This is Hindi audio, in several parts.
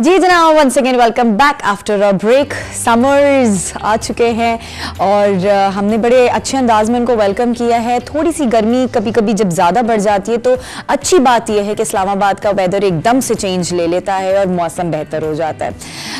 जी जनाब, once again welcome back after a break. Summers आ चुके हैं और हमने बड़े अच्छे अंदाज में उनको वेलकम किया है। थोड़ी सी गर्मी कभी कभी जब ज़्यादा बढ़ जाती है तो अच्छी बात यह है कि इस्लामाबाद का वेदर एकदम से चेंज ले लेता है और मौसम बेहतर हो जाता है।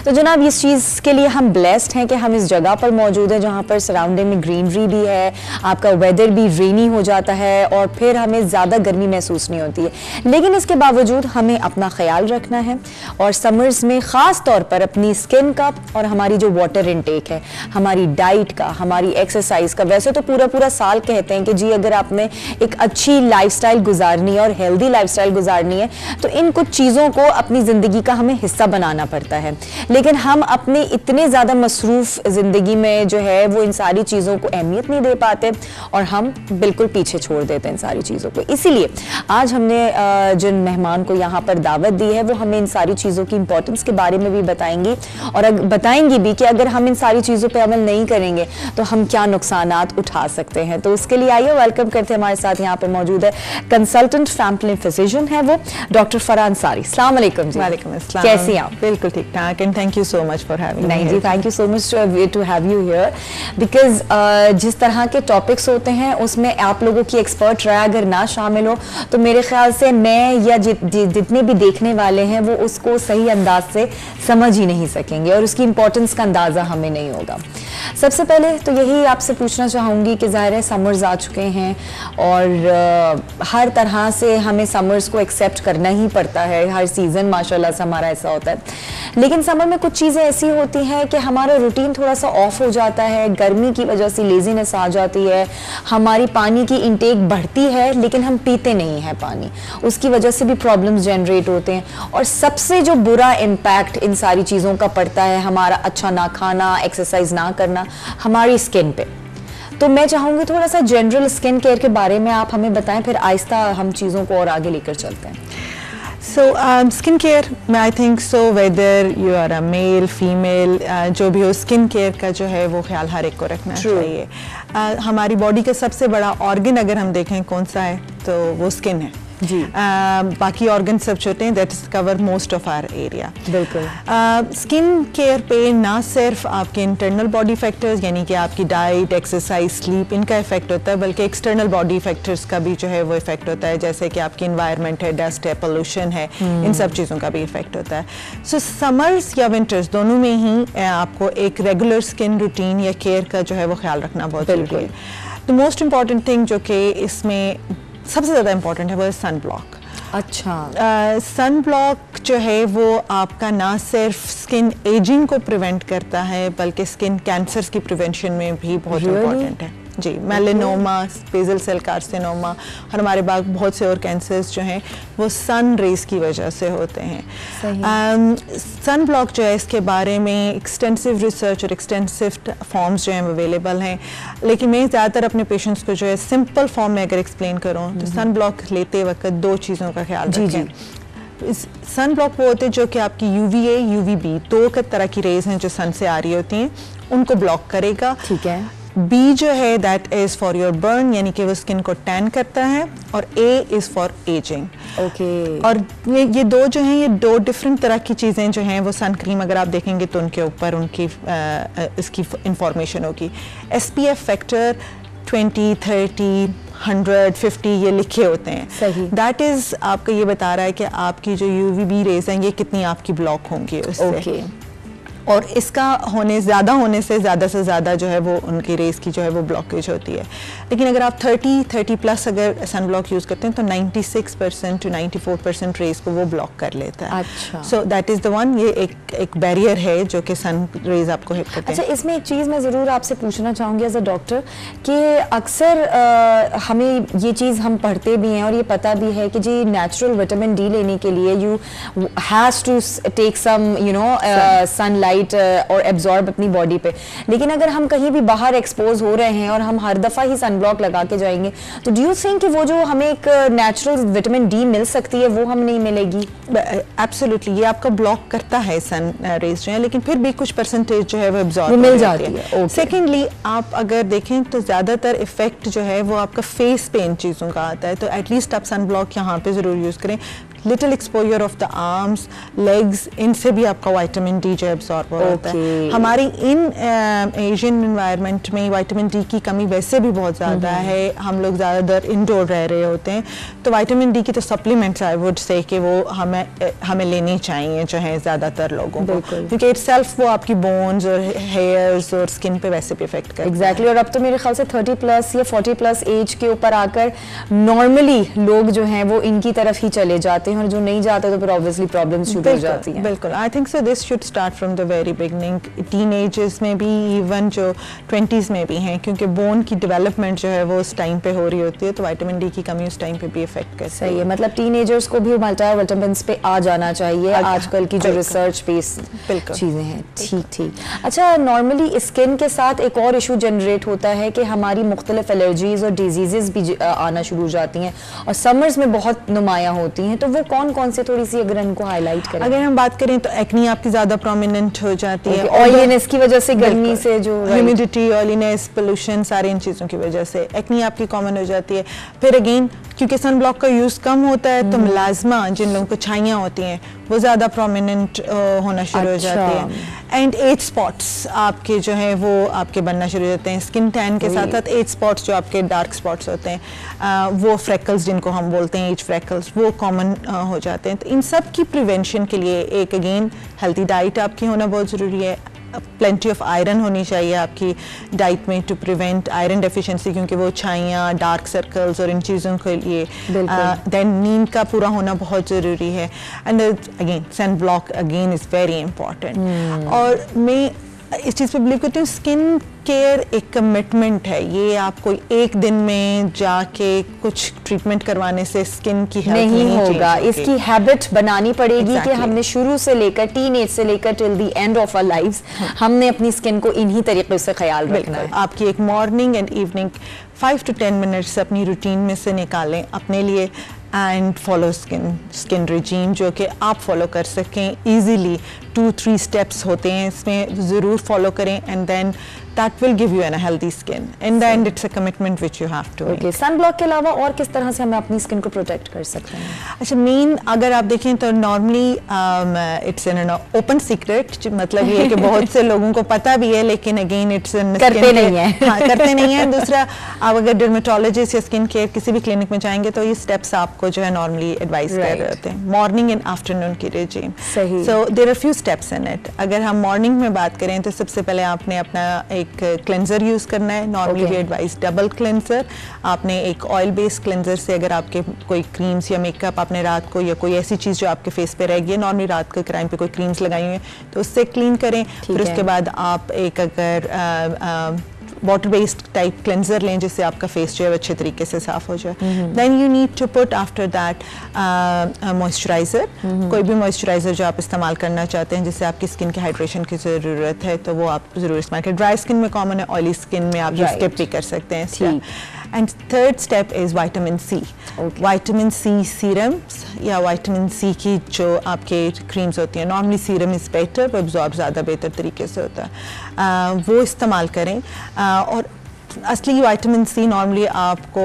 तो जनाब, इस चीज़ के लिए हम ब्लेस्ड हैं कि हम इस जगह पर मौजूद हैं जहाँ पर सराउंडिंग में ग्रीनरी भी है, आपका वेदर भी रेनी हो जाता है और फिर हमें ज़्यादा गर्मी महसूस नहीं होती है। लेकिन इसके बावजूद हमें अपना ख्याल रखना है और समर्स में ख़ास तौर पर अपनी स्किन का और हमारी जो वाटर इनटेक है, हमारी डाइट का, हमारी एक्सरसाइज का। वैसे तो पूरा साल कहते हैं कि जी अगर आपने एक अच्छी लाइफस्टाइल गुजारनी है और हेल्दी लाइफस्टाइल गुजारनी है तो इन कुछ चीज़ों को अपनी ज़िंदगी का हमें हिस्सा बनाना पड़ता है। लेकिन हम अपने इतने ज़्यादा मसरूफ़ ज़िंदगी में जो है वो इन सारी चीज़ों को अहमियत नहीं दे पाते और हम बिल्कुल पीछे छोड़ देते हैं इन सारी चीज़ों को। इसीलिए आज हमने जिन मेहमान को यहाँ पर दावत दी है वो हमें इन सारी चीज़ों की इंपॉर्टेंस के बारे में भी बताएंगी और बताएंगी भी कि अगर हम इन सारी चीज़ों पे अमल नहीं करेंगे तो हम क्या नुकसानात उठा सकते हैं। तो उसके लिए आइए वेलकम करते हैं, हमारे साथ यहाँ पे मौजूद है कंसल्टेंट फैमिली फिजिशियन है वो डॉक्टर फरहान अंसारी। अस्सलाम वालेकुम जी। वालेकुम अस्सलाम। कैसी हैं आप? बिल्कुल ठीक ठाक and thank you so much for having me. नहीं जी, thank you so much to have you here because जिस तरह के टॉपिक्स होते हैं उसमें आप लोगों की एक्सपर्ट राय अगर ना शामिल हो तो मेरे ख्याल से मैं या जितने भी देखने वाले हैं वो उसको सही अंदाज से समझ ही नहीं सकेंगे और उसकी इंपॉर्टेंस का अंदाज़ा हमें नहीं होगा। सबसे पहले तो यही आपसे पूछना चाहूँगी कि ज़ाहिर है समर्स आ चुके हैं और हर तरह से हमें समर्स को एक्सेप्ट करना ही पड़ता है। हर सीज़न माशाल्लाह से हमारा ऐसा होता है, लेकिन समर में कुछ चीज़ें ऐसी होती हैं कि हमारा रूटीन थोड़ा सा ऑफ हो जाता है। गर्मी की वजह से लेजीनेस आ जाती है, हमारी पानी की इंटेक बढ़ती है लेकिन हम पीते नहीं हैं पानी, उसकी वजह से भी प्रॉब्लम्स जनरेट होते हैं। और सबसे जो बुरा इम्पैक्ट इन सारी चीज़ों का पड़ता है हमारा अच्छा ना खाना, एक्सरसाइज ना करना, हमारी स्किन पे। तो मैं चाहूँगी थोड़ा सा जनरल स्किन केयर के बारे में आप हमें बताएं, फिर आहिस्ता हम चीज़ों को और आगे लेकर चलते हैं। सो स्किन केयर में I think so whether you are a male female जो भी हो, स्किन केयर का जो है वो ख्याल हर एक को रखना चाहिए। हमारी बॉडी का सबसे बड़ा ऑर्गन अगर हम देखें कौन सा है तो वो स्किन है जी। बाकी ऑर्गन सब छोटे हैं, that cover most of our area. बिल्कुल। स्किन केयर पे ना सिर्फ आपके इंटरनल बॉडी फैक्टर्स यानी कि आपकी डाइट, एक्सरसाइज, स्लीप इनका इफेक्ट होता है, बल्कि एक्सटर्नल बॉडी फैक्टर्स का भी जो है वो इफेक्ट होता है, जैसे कि आपकी इन्वायरमेंट है, डस्ट है, पोल्यूशन है, इन सब चीज़ों का भी इफेक्ट होता है। सो समर्स या विंटर्स दोनों में ही आपको एक रेगुलर स्किन रूटीन या केयर का जो है वो ख्याल रखना बहुत जरूरी है। तो मोस्ट इम्पॉर्टेंट थिंग जो कि इसमें सबसे ज़्यादा इम्पॉर्टेंट है वो सन ब्लॉक। अच्छा। सन ब्लॉक जो है वो आपका ना सिर्फ स्किन एजिंग को प्रिवेंट करता है बल्कि स्किन कैंसर्स की प्रिवेंशन में भी बहुत इम्पॉर्टेंट है जी। मेलेनोमा, बेसल सेल कार्सिनोमा और हमारे बाद बहुत से और कैंसर्स जो हैं वो सन रेज की वजह से होते हैं। सन ब्लॉक जो है इसके बारे में एक्सटेंसिव रिसर्च और एक्सटेंसिव फॉर्म्स जो हैं अवेलेबल हैं, लेकिन मैं ज़्यादातर अपने पेशेंट्स को जो है सिंपल फॉर्म में अगर एक्सप्लेन करूँ तो सन ब्लॉक लेते वक्त दो चीज़ों का ख्याल रखें। सन ब्लॉक वो होते हैं जो कि आपकी UVA, UVB दो तरह की रेज हैं जो सन से आ रही होती हैं, उनको ब्लॉक करेगा। ठीक है। बी जो है that is for your burn यानी कि वो स्किन को टैन करता है और ए इज फॉर एजिंग। ओके। और ये दो जो हैं ये दो डिफरेंट तरह की चीज़ें जो हैं वो सन क्रीम अगर आप देखेंगे तो उनके ऊपर उनकी इसकी इंफॉर्मेशन होगी। SPF फैक्टर 20, 30, 100, 50 ये लिखे होते हैं। सही। दैट इज आपको ये बता रहा है कि आपकी जो UVB रेज हैं ये कितनी आपकी ब्लॉक होंगी उससे। ओके। और इसका ज़्यादा होने से ज़्यादा जो है वो उनकी रेस की जो है वो ब्लॉकेज होती है। लेकिन अगर आप 30 प्लस अगर सन ब्लॉक यूज़ करते हैं तो 96% to 94% रेस को वो ब्लॉक कर लेता है। अच्छा। So that is the one, ये एक बैरियर है जो कि सन रेज आपको हिट करते हैं। अच्छा, इसमें एक चीज़ मैं ज़रूर आपसे पूछना चाहूँगी एज अ डॉक्टर कि अक्सर हमें ये चीज़ हम पढ़ते भी हैं और ये पता भी है कि जी नेचुरल विटामिन डी लेने के लिए you has to take some sunlight और एब्जॉर्ब अपनी बॉडी पे। लेकिन अगर हम कहीं भी बाहर एक्सपोज हो रहे हैं और हम हर दफ़ा ही सन ब्लॉक लगा के जाएंगे तो डू यू थिंक कि वो जो हमें एक नेचुरल विटामिन डी मिल सकती है वो हम नहीं मिलेगी? एब्सोल्युटली, ये आपका ब्लॉक करता है सन रेज जो है, लेकिन फिर भी कुछ परसेंटेज जो है वो एब्जॉर्ब मिल जाती है। सेकेंडली आप अगर देखें तो ज़्यादातर इफेक्ट जो है वो आपका फेस पे इन चीज़ों का आता है, तो एटलीस्ट आप सन ब्लॉक यहाँ पे ज़रूर यूज़ करें। Little exposure of the arms, legs, इनसे भी आपका विटामिन डी जो एब्जॉर्ब होता है। हमारी इन एशियन एनवायरनमेंट में विटामिन डी की कमी वैसे भी बहुत ज़्यादा है, हम लोग ज़्यादातर इंडोर रह रहे होते हैं, तो विटामिन डी की तो सप्लीमेंट्स आई वुड से कि वो हमें लेनी चाहिए जो है ज़्यादातर लोगों को, क्योंकि इटसेल्फ वो आपकी बोन्स और हेयर्स और स्किन पे वैसे भी इफेक्ट करता है। एग्जैक्टली, और अब तो मेरे ख्याल से 30 प्लस या 40 प्लस एज के ऊपर आकर नॉर्मली लोग जो हैं वो इनकी तरफ ही चले जाते हैं, और जो नहीं जाते तो फिर ऑब्वियसली प्रॉब्लम्स शुरू हो जाती हैं। बिल्कुल, आई think so this should start from the very beginning, teenagers में भी, इवन जो 20s में भी हैं, क्योंकि बोन की डेवलपमेंट जो है वो उस टाइम पे हो रही होती है, तो विटामिन डी की कमी उस टाइम पे भी इफेक्ट करती है। सही है, मतलब टीनेजर्स को भी मल्टीविटामिन्स पे आ जाना चाहिए आजकल की जो रिसर्च बेस्ड चीजें हैं। ठीक। अच्छा, नॉर्मली स्किन के साथ एक और इशू जनरेट होता है कि हमारी मुख्तलिफ एलर्जीज और डिजीजेस भी आना शुरू हो जाती हैं, और समर्स में बहुत नुमायां होती हैं, तो वो कौन कौन से थोड़ी सी अगर इनको हाईलाइट करें? अगर हम बात करें तो एक्नी आपकी ज़्यादा प्रोमिनेंट हो जाती है, ऑयलीनेस की वजह से, गर्मी से, जो ह्यूमिडिटी, ऑयलीनेस, पोल्यूशन, सारी इन चीज़ों की वजह से एक्नी आपकी कॉमन हो जाती है। फिर अगेन क्योंकि सन ब्लॉक का यूज़ कम होता है, तो मिलाजमा, जिन लोगों को छाइयाँ होती हैं, वो ज़्यादा प्रोमिनेंट होना शुरू हो जाती है। एंड एज स्पॉट्स आपके जो है वो आपके बनना शुरू हो जाते हैं। स्किन टैन के साथ साथ एज स्पॉट्स जो आपके डार्क स्पॉट्स होते हैं, वो फ्रैकल्स जिनको हम बोलते हैं, एज फ्रैकल्स, वो कॉमन हो जाते हैं। तो इन सब की प्रिवेंशन के लिए एक अगेन हेल्थी डाइट आपकी होना बहुत ज़रूरी है। प्लेंटी ऑफ आयरन होनी चाहिए आपकी डाइट में टू प्रिवेंट आयरन डेफिशिएंसी, क्योंकि वो छाइयाँ, डार्क सर्कल्स और इन चीज़ों के लिए। देन नींद का पूरा होना बहुत ज़रूरी है। And again sun block again is very important. और मैं इस चीज़ पे बिलीव करती हूँ, स्किन केयर एक कमिटमेंट है, ये आप कोई एक दिन में जाके कुछ ट्रीटमेंट करवाने से स्किन की हेल्थ नहीं होगा, इसकी हैबिट बनानी पड़ेगी कि हमने शुरू से लेकर टीनेज से लेकर till the end of our lives हमने अपनी स्किन को इन्हीं तरीके से ख्याल रखना है। आपकी एक morning and evening 5 to 10 minutes अपनी रूटीन में से निकालें अपने लिए, एंड फॉलो स्किन रिजीम जो कि आप फॉलो कर सकें इजीली। 2-3 स्टेप्स होते हैं इसमें, ज़रूर फॉलो करें, and then that will give you a healthy skin. In the end, it's a commitment which you have to make. Sun block के अलावा और किस तरह से हमें अपनी स्किन को प्रोटेक्ट कर सकते हैं? अच्छा, मेन अगर आप देखें तो normally it's an open secret, मतलब ये कि बहुत से लोगों को पता भी है, लेकिन अगेन इट्स करते नहीं है। हाँ, करते नहीं है। दूसरा, आप अगर डर्मेटोलॉजिस्ट या स्किन केयर किसी भी क्लिनिक में जाएंगे तो ये स्टेप्स आपको जो है नॉर्मली एडवाइस कर रहे होते हैं, मॉर्निंग एंड आफ्टरनून की रेजिम। सही। So there are few steps in it. अगर हम मॉर्निंग में बात करें तो सबसे पहले आपने अपना एक क्लेंजर यूज करना है। Normally we advise double cleanser. आपने एक ऑयल बेस्ड क्लेंजर से, अगर आपके कोई क्रीम्स या मेकअप आपने रात को या कोई ऐसी चीज़ जो आपके फेस पे रह गई है, नॉर्मली रात को क्राइम पे कोई क्रीम्स लगाई हुई है तो उससे क्लीन करें। फिर उसके बाद आप एक अगर वाटर बेस्ड टाइप क्लेंजर लें जिससे आपका फेस जो है अच्छे तरीके से साफ हो जाए। Then you need to put after that moisturiser. कोई भी मॉइस्चराइजर जो आप इस्तेमाल करना चाहते हैं जिससे आपकी स्किन की हाइड्रेशन की ज़रूरत है तो वो आप ज़रूर इस्तेमाल करें। ड्राई स्किन में कॉमन है, ऑयली स्किन में आप स्किप भी कर सकते हैं। And third step is vitamin C. Vitamin C serums या विटामिन सी की जो आपके क्रीम्स होती हैं, नॉर्मली सीरम इज़ बेटर, वो एब्जॉर्ब ज़्यादा बेहतर तरीके से होता है, वो इस्तेमाल करें। और असली विटामिन सी नॉर्मली आपको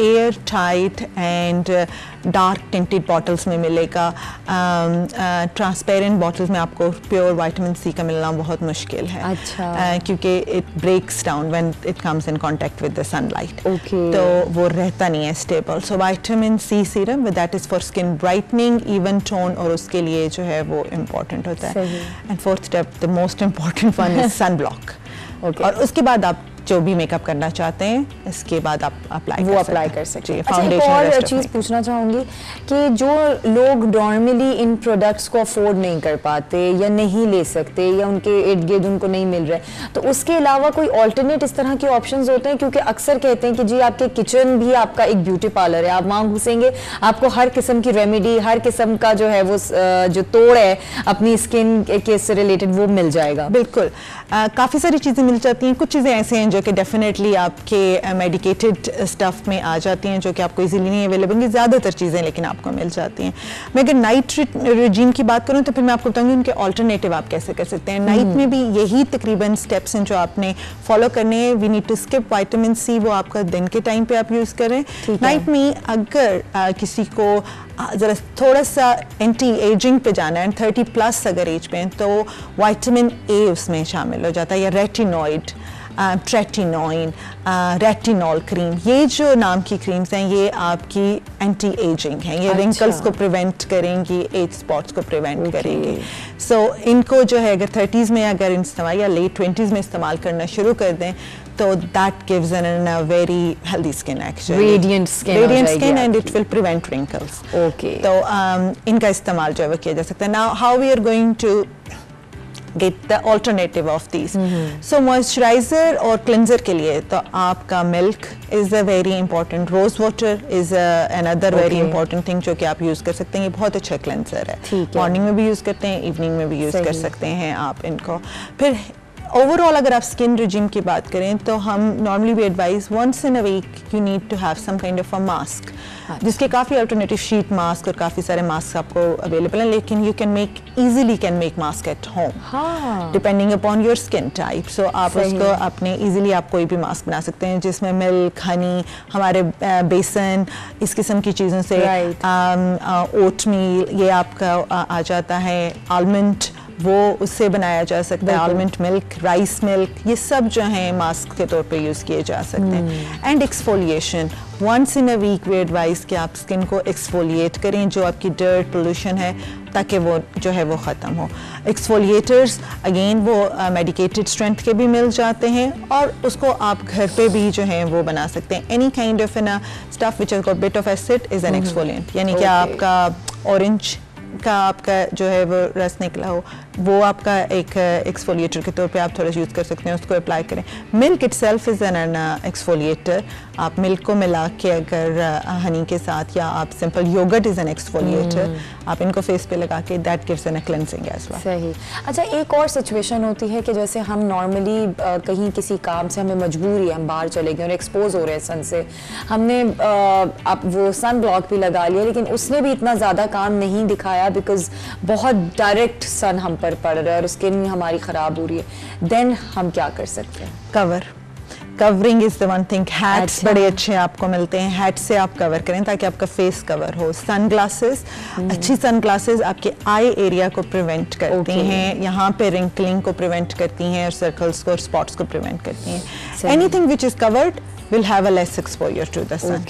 air tight and dark tinted bottles में मिलेगा। ट्रांसपेरेंट बॉटल्स में आपको प्योर विटामिन सी का मिलना बहुत मुश्किल है। अच्छा। क्योंकि it breaks down when it comes in contact with the sunlight, तो वो रहता नहीं है stable. So vitamin C serum that is for skin brightening, even tone, और उसके लिए जो है वो इम्पॉर्टेंट होता है। And fourth step, the most important one is sun block. और उसके बाद आप जो भी मेकअप करना चाहते हैं इसके बाद आप अप्लाई कर सकते हैं। अच्छा, एक और चीज़ पूछना चाहूँगी कि जो लोग नॉर्मली इन प्रोडक्ट्स को अफोर्ड नहीं कर पाते या नहीं ले सकते या उनके इर्द गिर्द उनको नहीं मिल रहे, तो उसके अलावा कोई ऑल्टरनेट इस तरह के ऑप्शंस होते हैं? क्योंकि अक्सर कहते हैं कि जी आपके किचन भी आपका एक ब्यूटी पार्लर है, आप वहाँ घुसेंगे आपको हर किस्म की रेमेडी, हर किस्म का जो है वो जो तोड़ है अपनी स्किन के से रिलेटेड वो मिल जाएगा। बिल्कुल, काफ़ी सारी चीज़ें मिल जाती हैं। कुछ चीज़ें ऐसे हैं जो कि डेफिनेटली आपके मेडिकेटेड स्टफ में आ जाती हैं, जो कि आपको इजीली नहीं अवेलेबल होंगी ज़्यादातर चीज़ें, लेकिन आपको मिल जाती हैं। मैं अगर नाइट रेजीम की बात करूँ तो फिर मैं आपको बताऊँगी उनके ऑल्टरनेटिव आप कैसे कर सकते हैं। नाइट में भी यही तकरीबन स्टेप्स हैं जो आपने फॉलो करने हैं। We need to skip vitamin C, वो आपका दिन के टाइम पे आप यूज़ करें। नाइट में अगर किसी को ज़रा थोड़ा सा एंटी एजिंग पे जाना है, 30+ अगर एज पे हैं, तो विटामिन ए उसमें शामिल हो जाता है, या रेटिनॉइड, ट्रेटिनोइन, रेटिनॉल क्रीम, ये जो नाम की क्रीम्स हैं ये आपकी एंटी एजिंग हैं, ये रिंकल्स को प्रिवेंट करेंगी, एज स्पॉट्स को प्रिवेंट करेंगी। सो इनको जो है अगर 30s में अगर इस्तेमाल या लेट 20s में इस्तेमाल करना शुरू कर दें तो that gives N a very healthy skin, actually radiant skin and it will prevent wrinkles. Okay, तो इनका इस्तेमाल जो है वो किया जा सकता है। Now how we are going to get the alternative of these. So moisturizer और cleanser के लिए तो आपका milk is a very important, rose water is another very important thing जो कि आप यूज़ कर सकते हैं। ये बहुत अच्छा cleanser है, मॉर्निंग में भी यूज़ करते हैं, इवनिंग में भी यूज़ कर सकते हैं आप इनको। फिर ओवरऑल अगर आप स्किन रिजीम की बात करें तो हम normally we advise once in a week you need to have some kind of a mask, जिसके काफ़ी अल्टरनेटिव शीट मास्क और काफ़ी सारे मास्क आपको अवेलेबल हैं, लेकिन you can make mask at home depending upon your skin type. So आप उसको अपने ईजिली आप कोई भी मास्क बना सकते हैं जिसमें मिल्क, हनी, हमारे बेसन, इस किस्म की चीज़ों से, ओट मील ये आपका आ जाता है, आलमंड वो उससे बनाया जा सकता है, आलमंड मिल्क, राइस मिल्क, ये सब जो हैं मास्क के तौर पे यूज़ किए जा सकते हैं। And exfoliation, once in a week we advise कि आप स्किन को एक्सफोलिएट करें जो आपकी डर्ट पोल्यूशन है, ताकि वो जो है वो ख़त्म हो। एक्सफोलिएटर्स अगेन वो मेडिकेटेड स्ट्रेंथ के भी मिल जाते हैं और उसको आप घर पे भी जो है वो बना सकते हैं। Any kind of an stuff which has got bit of acid is an exfoliant, यानी कि आपका ऑरेंज का आपका जो है वो रस निकला हो, वो आपका एक एक्सफोलिएटर के तौर पे आप थोड़ा यूज़ कर सकते हैं, उसको अप्लाई करें। Milk itself is an exfoliator, आप मिल्क को मिला के अगर हनी के साथ, या आप simple yogurt is an exfoliator, आप इनको फेस पे लगा के that gives an cleansing as well. सही। अच्छा, एक और सिचुएशन होती है कि जैसे हम नॉर्मली कहीं किसी काम से हमें मजबूरी है, हम बाहर चले गए और एक्सपोज हो रहे हैं सन से, हमने आप वो सन ब्लॉक भी लगा लिया, लेकिन उसने भी इतना ज़्यादा काम नहीं दिखाया बिकॉज बहुत डायरेक्ट सन हम पर पड़ रहा है और स्किन हमारी ख़राब हो रही है, देन हम क्या कर सकते हैं? Covering is the one thing. Hats बड़े अच्छे आपको मिलते हैं, हैट से आप कवर करें ताकि आपका फेस कवर हो। सन ग्लासेस, अच्छी सन ग्लासेस आपके आई एरिया को प्रिवेंट करती हैं, यहाँ पे रिंकलिंग को प्रिवेंट करती हैं और सर्कल्स को और स्पॉट्स को प्रिवेंट करती हैं। Anything which is covered will have a less exposure to the sun.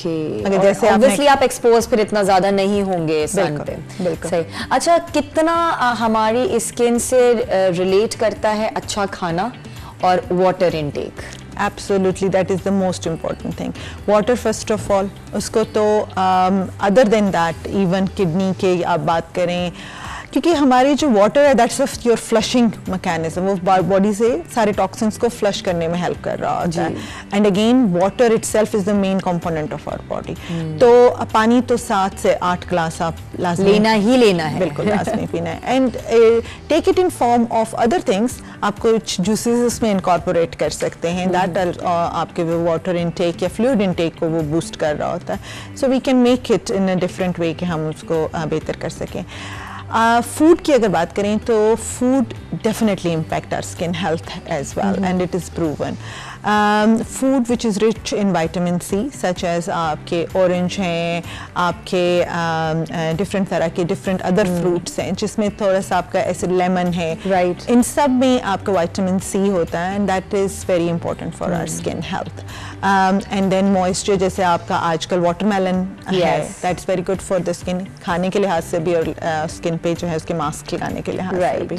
अगर जैसे obviously आप एक्सपोज फिर इतना ज्यादा नहीं होंगे सन पे। बिल्कुल सही। अच्छा, कितना हमारी स्किन से रिलेट करता है अच्छा खाना और water intake? Absolutely, that is the most important thing. Water first of all, उसको तो other than that even kidney के आप बात करें, क्योंकि हमारी जो वाटर है that's of your flushing mechanism, वो बॉडी से सारे टॉक्सिन्स को फ्लश करने में हेल्प कर रहा होता है। And again water itself is the main component of our body. तो पानी तो 7 से 8 ग्लास आप लेना ही लेना है, बिल्कुल लाजमी पीना है। And take it in form of other things, आप कुछ जूसेस उसमें इनकॉर्पोरेट कर सकते हैं, दैट आपके वाटर इनटेक या फ्लूइड इनटेक को वो बूस्ट कर रहा होता है। So we can make it in a different way कि हम उसको बेहतर कर सकें। फूड की अगर बात करें तो food definitely impact our skin health as well and it is proven. Food which is rich in vitamin C such as आपके ऑरेंज हैं, आपके डिफरेंट तरह के डिफरेंट अदर फ्रूट्स हैं जिसमें थोड़ा सा आपका ऐसे लेमन है, राइट, इन सब में आपका विटामिन सी होता है and that is very important for our skin health. And then moisture, जैसे आपका आजकल वाटरमेलन है, that's very good for the skin, खाने के लिहाज से भी और स्किन पे जो है उसके मास्क लगाने के लिहाज से भी।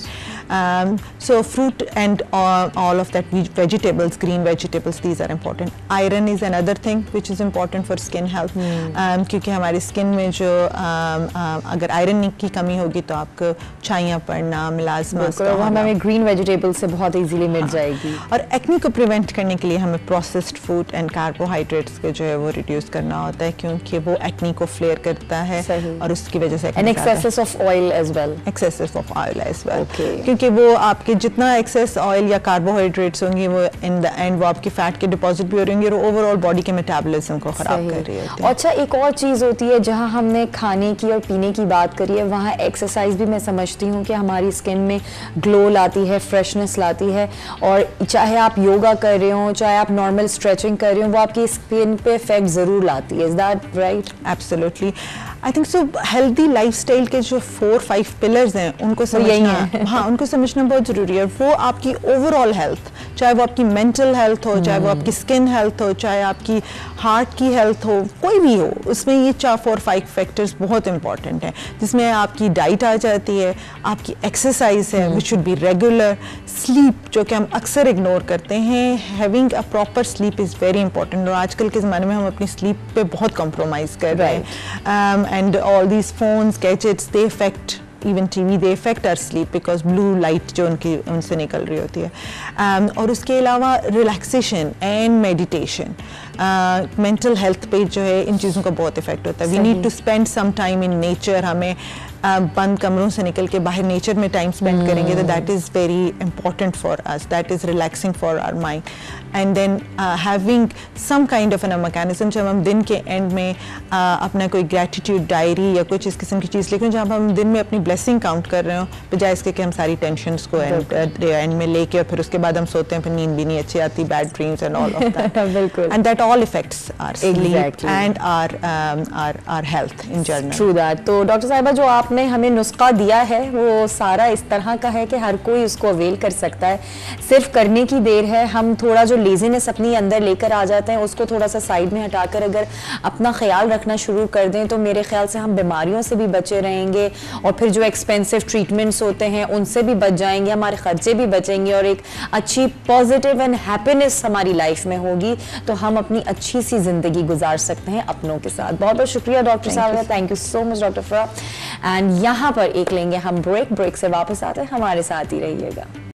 So fruit and all of that vegetables, green vegetables, these are important. Iron is another thing which is important for skin health, क्योंकि हमारी स्किन में जो अगर आयरन की कमी होगी तो आपको छाइयाँ पड़ना, मिलाजमा, हमें ग्रीन वेजिटेबल से बहुत इजीली मिल जाएगी। और एक्ने को प्रिवेंट करने के लिए हमें प्रोसेस्ड फूड एंड कार्बोहाइड्रेट्स को जो है वो रिड्यूस करना होता है, क्योंकि वो एक्ने को फ्लेयर करता है और उसकी वजह से excess of oil as well, excess of oil as well, क्योंकि वो आपके जितना एक्सेस ऑयल या कार्बोहाइड्रेट्स होंगे वो इन द एंड वो आपकी फैट के डिपॉजिट भी हो रही होंगी और ओवरऑल बॉडी के मेटाबॉलिज्म को खराब कर रही होती है। अच्छा, एक और चीज़ होती है, जहाँ हमने खाने की और पीने की बात करी है, वहाँ एक्सरसाइज भी मैं समझती हूँ कि हमारी स्किन में ग्लो लाती है, फ्रेशनेस लाती है, और चाहे आप योगा कर रहे हो, चाहे आप नॉर्मल स्ट्रेचिंग कर रहे हो, वो आपकी स्किन पे इफेक्ट ज़रूर लाती है। Is that right? Absolutely, I think so. Healthy lifestyle के जो 4-5 पिलर्स हैं उनको समझना, हाँ, उनको समझना बहुत ज़रूरी है। वो आपकी ओवरऑल हेल्थ, चाहे वो आपकी मेंटल हेल्थ हो, चाहे वो आपकी स्किन हेल्थ हो, चाहे आपकी हार्ट की हेल्थ हो, कोई भी हो, उसमें ये 4-4-5 फैक्टर्स बहुत इंपॉर्टेंट हैं, जिसमें आपकी डाइट आ जाती है, आपकी एक्सरसाइज है which should be regular, sleep जो कि हम अक्सर इग्नोर करते हैं, having a proper sleep is very important. और आजकल के ज़माने में हम अपनी स्लीप पे बहुत कॉम्प्रोमाइज़ कर रहे हैं, and all these phones, gadgets, they affect, even TV, they affect our sleep because blue light जो उनसे निकल रही होती है। और उसके अलावा relaxation and meditation, mental health पे जो है इन चीज़ों का बहुत इफेक्ट होता है। We need to spend some time in nature. हमें बंद कमरों से निकल के बाहर नेचर में टाइम स्पेंड करेंगे तो that is very important for us, that is relaxing for our mind. And then having some kind of an mechanism, जब हम दिन के एंड में अपना कोई ग्रैटिट्यूड डायरी या कुछ इस किस्म की चीज़ लिखें, जहाँ हम दिन में अपनी ब्लेसिंग काउंट कर रहे हो, बजाय इसके कि हम सारी टेंशन्स को एंड में लेके और फिर उसके बाद हम सोते हैं, फिर नींद भी नहीं अच्छी आती, bad dreams and all of that. बिल्कुल। And that all effects our sleep and our health in general. True that. तो डॉक्टर साहिबा, जो आपने हमें नुस्खा दिया है वो सारा इस तरह का है कि हर कोई उसको अवेल कर सकता है, सिर्फ करने की देर है। हम थोड़ा जो लेजीनेस अपनी अंदर लेकर आ जाते हैं उसको थोड़ा सा साइड में हटाकर अगर अपना ख्याल रखना शुरू कर दें तो मेरे ख्याल से हम बीमारियों से भी बचे रहेंगे, और फिर जो एक्सपेंसिव ट्रीटमेंट्स होते हैं उनसे भी बच जाएंगे, हमारे खर्चे भी बचेंगे, और एक अच्छी पॉजिटिव एंड हैप्पीनेस हमारी लाइफ में होगी, तो हम अपनी अच्छी सी जिंदगी गुजार सकते हैं अपनों के साथ। बहुत बहुत शुक्रिया डॉक्टर साहब, thank you so much doctor फरा। एंड यहाँ पर एक लेंगे हम ब्रेक से वापस आते हैं, हमारे साथ ही रहिएगा।